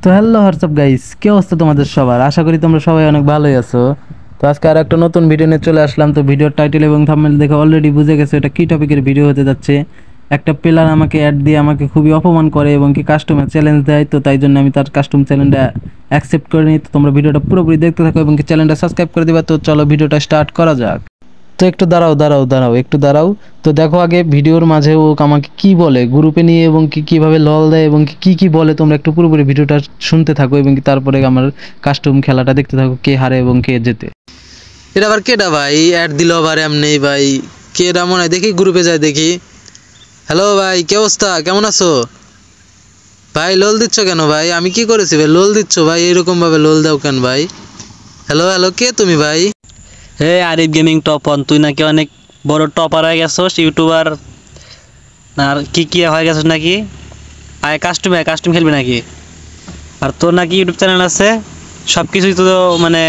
তো hello WhatsApp guys, কি অবস্থা তোমাদের সবার? আশা করি তোমরা সবাই অনেক ভালোই আছো। তো আজকে আর একটা নতুন ভিডিও নিয়ে চলে আসলাম। তো ভিডিওর টাইটেল এবং থাম্বনেল দেখে অলরেডি বুঝে গেছো এটা কি টপিকের ভিডিও হতে যাচ্ছে। একটা প্লেয়ার আমাকে অ্যাড দিয়ে আমাকে খুবই অপমান করে এবং কি কাস্টমার চ্যালেঞ্জ দেয়, তো তাই জন্য আমি তার কাস্টম চ্যালেঞ্জটা অ্যাকসেপ্ট করে নিই। তো তোমরা ভিডিওটা পুরোপুরি দেখতে থাকো এবং কি চ্যানেলটা সাবস্ক্রাইব করে দিবা। তো চলো ভিডিওটা স্টার্ট করা যাক। তো একটু দাঁড়াও। তো দেখো আগে ভিডিওর মাঝে ও আমাকে কি বলে গ্রুপে নিয়ে এবং কি কিভাবে লল দেয় এবং কি কি বলে, তোমরা একটু পুরোপুরি ভিডিওটা শুনতে থাকো এবং কি তারপরে আমার কাস্টম খেলাটা দেখতে থাকো, কে হারে এবং কে জেতে। এটা আবার কেডা ভাই? অ্যাড দিল আবার এমনি ভাই। কেডা মনে হয়? দেখি গ্রুপে যাই দেখি। হ্যালো ভাই, কি অবস্থা? কেমন আছো ভাই? লোল দিচ্ছ কেন ভাই? আমি কি করেছি ভাই লোল দিচ্ছ ভাই? এরকম ভাবে লোল দাও কেন ভাই? হ্যালো হ্যালো, কে তুমি ভাই? হে আরিফ গেমিং টপ ওয়ান, তুই নাকি অনেক বড় টপার হয়ে গেছস, ইউটিউবার আর কি হয়ে গেছস নাকি? কাস্টম খেলবি নাকি? আর তোর নাকি ইউটিউব চ্যানেল আছে, সব কিছুই তো মানে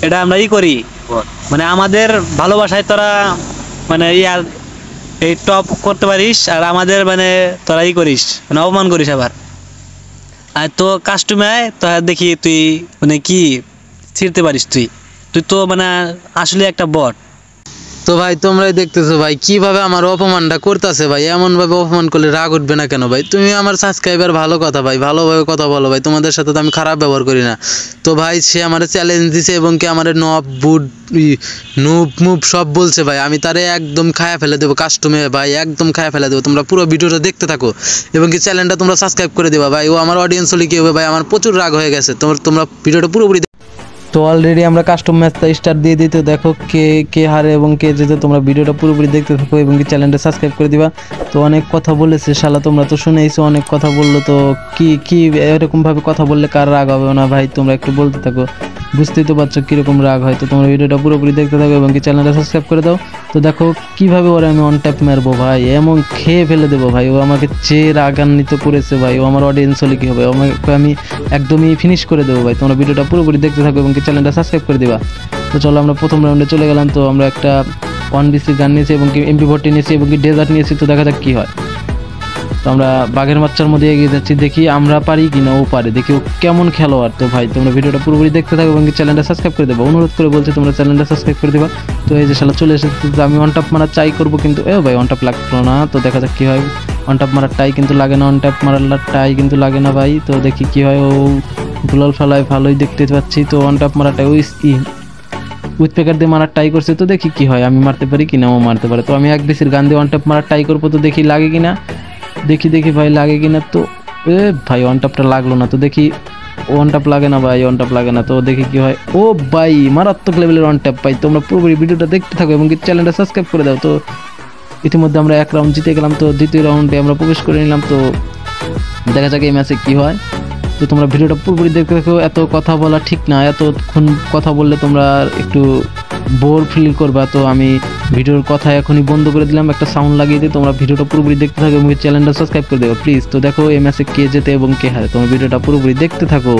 এটা আমরা করি, মানে আমাদের ভালোবাসায় তোরা মানে এই টপ করতে পারিস আর আমাদের মানে তোরা করিস, মানে অপমান করিস আবার। আর তো কাস্টমে তো দেখি তুই মানে কি ছিঁড়তে পারিস, তুই তুই তো মানে আসলে একটা বট। তো ভাই তোমরাই দেখতেছো ভাই কিভাবে আমার অপমানটা করতেছে ভাই। এমন ভাবে অপমান করলে রাগ উঠবে না কেন ভাই? তুমি আমার সাবস্ক্রাইবার, ভালো কথা ভাই, ভালোভাবে কথা বলো ভাই। তোমাদের সাথে তো আমি খারাপ ব্যবহার করি না। তো ভাই সে আমার চ্যালেঞ্জ দিছে এবং কি আমার নব বুট নুব মুভ সব বলছে ভাই। আমি তারে একদম খায়া ফেলে দেবো কাস্টমে ভাই, একদম খায়া ফেলে দেবো। তোমরা পুরো ভিডিওটা দেখতে থাকো এবং কি চ্যানেলটা তোমরা সাবস্ক্রাইব করে দেবা ভাই। ও আমার অডিয়েন্স হলে কি হবে ভাই? আমার প্রচুর রাগ হয়ে গেছে। তোমরা ভিডিওটা পুরোপুরি তো অলরেডি আমরা কাস্টম ম্যাচটা স্টার্ট দিয়ে দিতে, দেখো কে কে হারে এবং কে যেতে। তোমরা ভিডিওটা পুরোপুরি দেখতে থাকো এবং কি চ্যানেলটা সাবস্ক্রাইব করে দিবা। তো অনেক কথা বলেছে শালা, তোমরা তো শুনেইছো অনেক কথা বললো। তো কি কি এরকমভাবে কথা বললে কার রাগ হবে না ভাই? তোমরা একটু বলতে থাকো, বুঝতেই তো পারছো কীরকম রাগ হয়। তো তোমরা ভিডিওটা পুরোপুরি দেখতে থাকো এবং কি চ্যানেলটা সাবস্ক্রাইব করে দাও। তো দেখো কীভাবে ওরা আমি অন ট্যাপ মারবো ভাই, এমন খেয়ে ফেলে দেবো ভাই। ও আমাকে যে রাগান্বিত করেছে ভাই, ও আমার অডিয়েন্স হলে কী হবে? আমাকে আমি একদমই ফিনিশ করে দেবো ভাই। তোমরা ভিডিওটা পুরোপুরি দেখতে থাকো এবং কি চ্যানেলটা সাবস্ক্রাইব করে দিবা। তো চলো আমরা প্রথম রাউন্ডে চলে গেলাম। তো আমরা একটা 1BC গান নিয়েছি এবং কি MP40 নিয়েছি এবং কি ডেজার্ট নিয়েছি। তো দেখা যাক কী হয়। তো আমরা বাঘের বাচ্চার মধ্যে এগিয়ে যাচ্ছি, দেখি আমরা পারি কিনা ও পারে, দেখি ও কেমন খেলোয়াড়। তো ভাই তোমরা ভিডিওটা পুরোপুরি দেখতে থাকো এবং চ্যানেলটা সাবস্ক্রাইব করে দেবো, অনুরোধ করে বলছি তোমরা চ্যানেলটা সাবস্ক্রাইব করে দেবা। তো এই যে শালা চলে এসেছে। তো আমি অন ট্যাপ মারা ট্রাই করবো কিন্তু ভাই অন ট্যাপ লাগলো না। তো দেখা যাক কী হয়। অন ট্যাপ মারার টাই কিন্তু লাগে না, অন ট্যাপ মারার টাই কিন্তু লাগে না ভাই। তো দেখি কী হয়। ও গুলাল ফেলায় ভালোই দেখতে পাচ্ছি। তো অন ট্যাপ মারাটাই ওই উইথ পেকার দিয়ে মারার ট্রাই করছে। তো দেখি কী হয়, আমি মারতে পারি কিনা ও মারতে পারে। তো আমি 1BCর গান দিয়ে অন ট্যাপ মারার ট্রাই করবো। তো দেখি লাগে কিনা, দেখি ভাই লাগে কিনা। তো ভাই ওয়ান টাপটা লাগলো না। তো দেখি ওয়ান টাপ লাগে না ভাই, ওয়ান টাপ লাগে না। তো দেখি কি হয়। ও ভাই মারাত্মক লেভেলের ওয়ান টাপ ভাই। তোমরা পুরোপুরি ভিডিওটা দেখতে থাকো এবং চ্যানেলটা সাবস্ক্রাইব করে দাও। তো ইতিমধ্যে আমরা এক রাউন্ড জিতে গেলাম। তো দ্বিতীয় রাউন্ডে আমরা প্রবেশ করে নিলাম। তো দেখা যাক এই ম্যাচে কি হয়। তো তোমরা ভিডিওটা পুরোপুরি দেখতে থাকো। এত কথা বলা ঠিক না, এতক্ষণ কথা বললে তোমরা একটু বোর ফিল করবা। তো আমি ভিডিওর কথা এখনই বন্ধ করে দিলাম, একটা সাউন্ড লাগিয়ে দিয়ে তোমরা ভিডিওটা পুরোপুরি দেখতে থাকো এবং চ্যানেলটা সাবস্ক্রাইব করে দেবো প্লিজ। তো দেখো এই ম্যাচে কে জেতে এবং কে হারে, তোমরা ভিডিওটা পুরোপুরি দেখতে থাকো।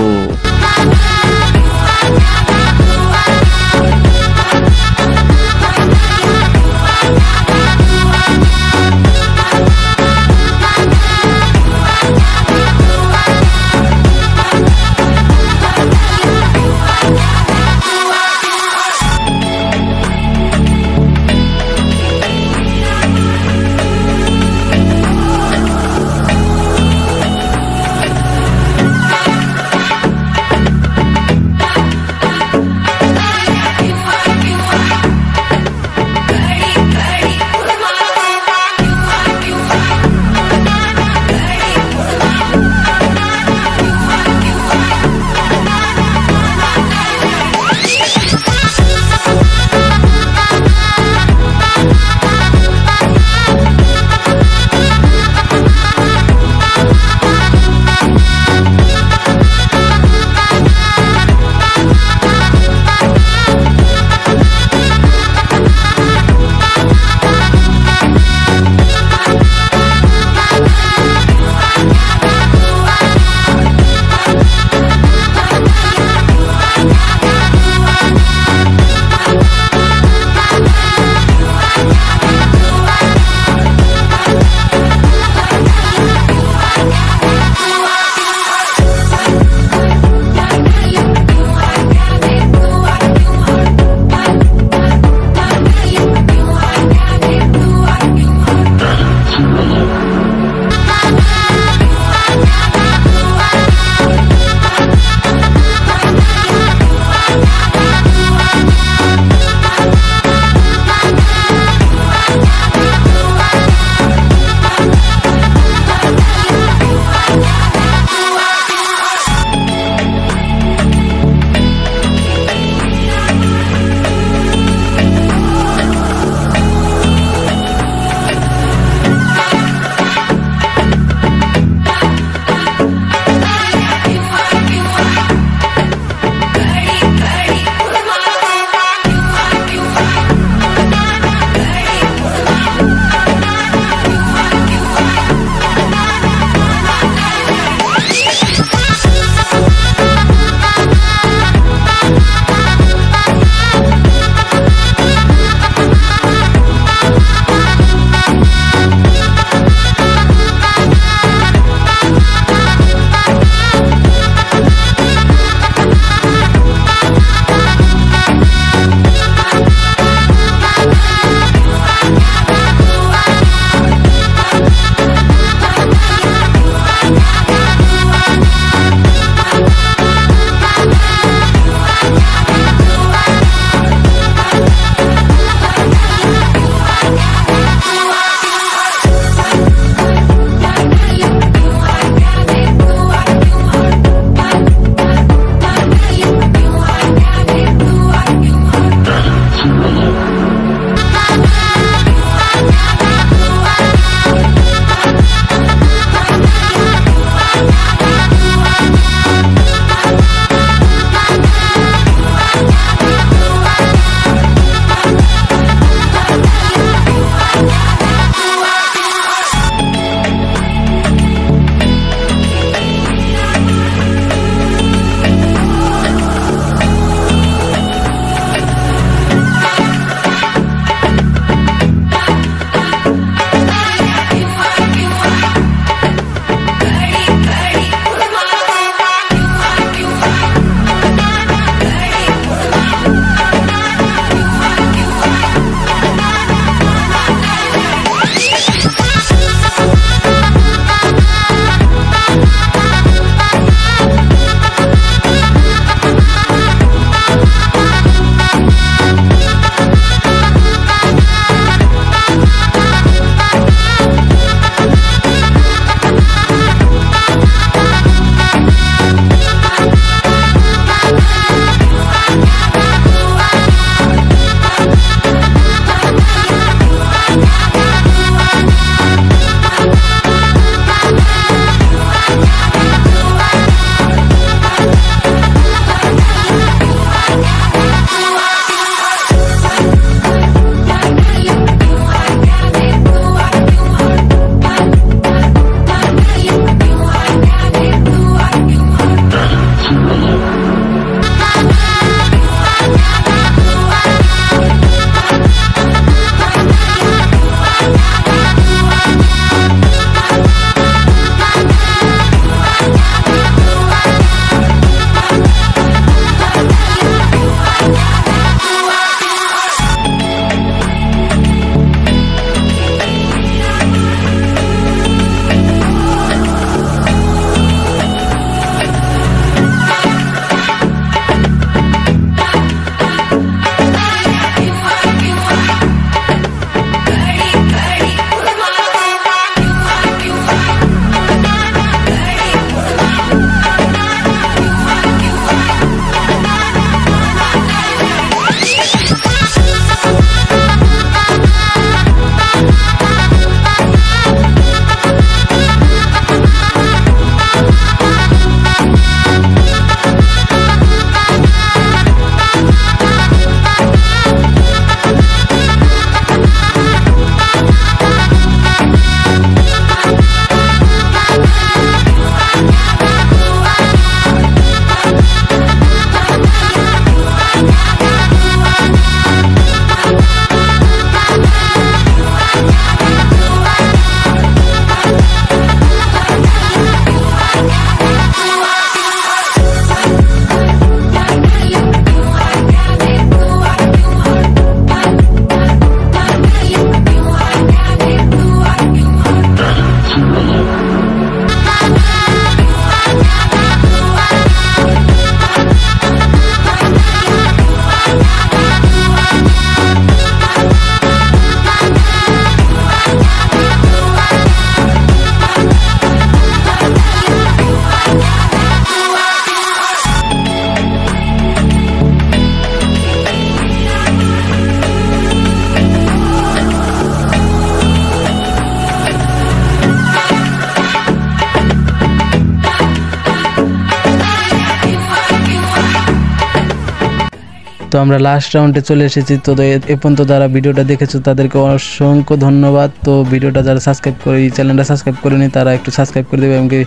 তো আমরা লাস্ট রাউন্ডে চলে এসেছি। তো এ পর্যন্ত যারা ভিডিওটা দেখেছো তাদেরকে অসংখ্য ধন্যবাদ। তো ভিডিওটা যারা সাবস্ক্রাইব করে চ্যানেলটা সাবস্ক্রাইব করেনি তারা একটু সাবস্ক্রাইব করে দেবে এবং কি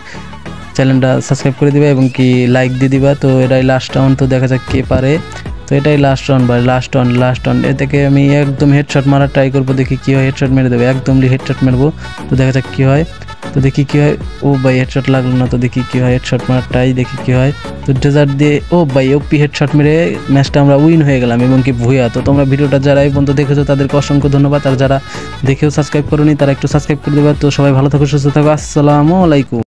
চ্যানেলটা সাবস্ক্রাইব করে দিবা এবং কি লাইক দিয়ে দিবা। তো এটাই লাস্ট রাউন্ড, তো দেখা যাক কে পারে। তো এটাই লাস্ট রাউন্ড ভাই, লাস্ট রাউন্ড। এ থেকে আমি একদম হেডশট মারার ট্রাই করবো, দেখি কী হয়। হেডশট মেরে দেবে, একদম হেডশট মারবো। তো দেখা যাক কী হয়, তো দেখি কী হয়। ও ভাই হেডশট লাগলো না, তো দেখি কী হয়। হেডশট মারার ট্রাই দেখি কী হয়। তো ডেজার্ট দিয়ে ও ভাই ওপি হেডশট মেরে ম্যাচটা আমরা উইন হয়ে গেলাম এবং কি ভুয়া। তো তোমরা ভিডিওটা যারা এই পর্যন্ত দেখেছো তাদেরকে অসংখ্য ধন্যবাদ। আর যারা দেখেও সাবস্ক্রাইব করোনি তারা একটু সাবস্ক্রাইব করে দেবে। তো সবাই ভালো থাকো, সুস্থ থাকো, আসসালামু আলাইকুম।